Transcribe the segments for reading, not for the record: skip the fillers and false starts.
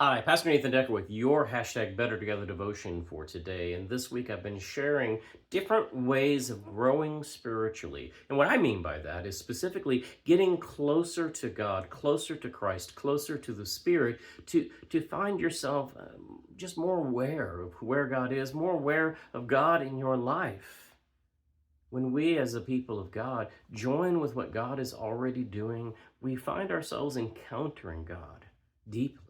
Hi, Pastor Nathan Decker with your hashtag Better Together devotion for today. And this week I've been sharing different ways of growing spiritually. And what I mean by that is specifically getting closer to God, closer to Christ, closer to the Spirit, to find yourself just more aware of where God is, more aware of God in your life. When we, as a people of God, join with what God is already doing, we find ourselves encountering God deeply,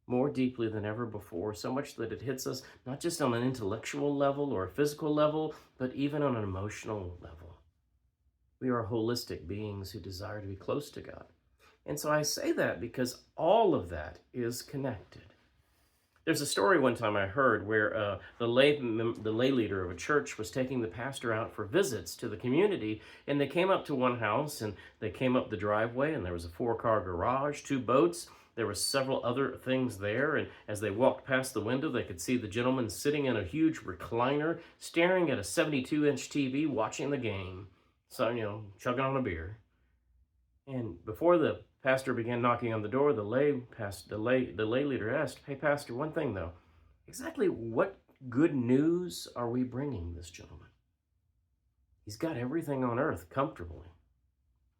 more deeply than ever before, so much that it hits us not just on an intellectual level or a physical level, but even on an emotional level. We are holistic beings who desire to be close to God. And so I say that because all of that is connected. There's a story one time I heard where the lay leader of a church was taking the pastor out for visits to the community, and they came up to one house, and they came up the driveway, and there was a four-car garage, two boats. There were several other things there, and as they walked past the window, they could see the gentleman sitting in a huge recliner, staring at a 72-inch TV, watching the game, so chugging on a beer. And before the pastor began knocking on the door, the lay leader asked, "Hey, pastor, one thing though, exactly what good news are we bringing this gentleman? He's got everything on earth comfortably.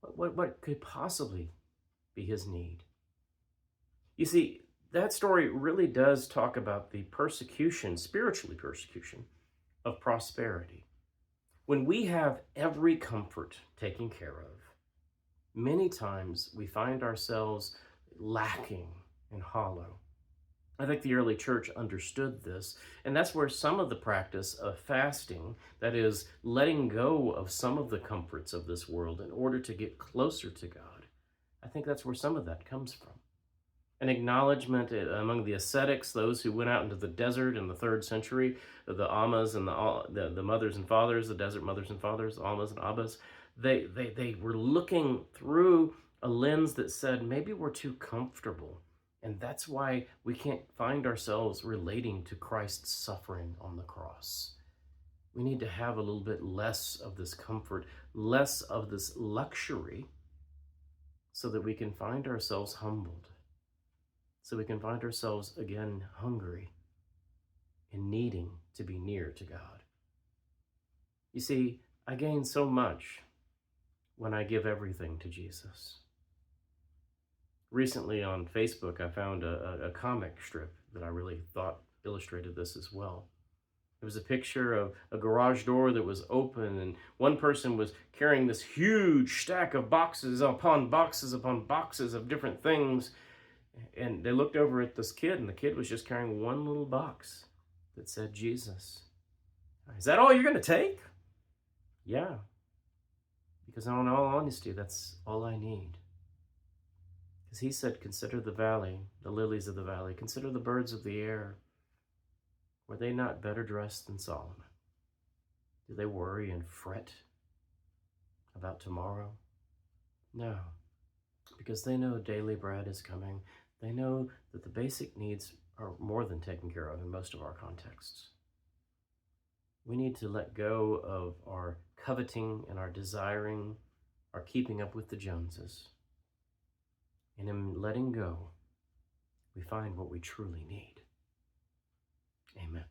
What could possibly be his need?" You see, that story really does talk about the persecution, spiritually persecution, of prosperity. When we have every comfort taken care of, many times we find ourselves lacking and hollow. I think the early church understood this, and that's where some of the practice of fasting, that is, letting go of some of the comforts of this world in order to get closer to God, I think that's where some of that comes from. An acknowledgement among the ascetics, those who went out into the desert in the third century, the Ammas and the mothers and fathers, the desert mothers and fathers, Ammas and Abbas, they were looking through a lens that said maybe we're too comfortable, and that's why we can't find ourselves relating to Christ's suffering on the cross. We need to have a little bit less of this comfort, less of this luxury, so that we can find ourselves humbled, so we can find ourselves again hungry and needing to be near to God. You see, I gain so much when I give everything to Jesus. Recently on Facebook, I found a comic strip that I really thought illustrated this as well. It was a picture of a garage door that was open, and one person was carrying this huge stack of boxes upon boxes upon boxes of different things. And they looked over at this kid, and the kid was just carrying one little box that said Jesus. "Is that all you're going to take?" "Yeah, because in all honesty, that's all I need." Because he said, "Consider the valley, the lilies of the valley, consider the birds of the air. Were they not better dressed than Solomon? Do they worry and fret about tomorrow? No, because they know daily bread is coming. They know that the basic needs are more than taken care of in most of our contexts. We need to let go of our coveting and our desiring, our keeping up with the Joneses. And in letting go, we find what we truly need." Amen.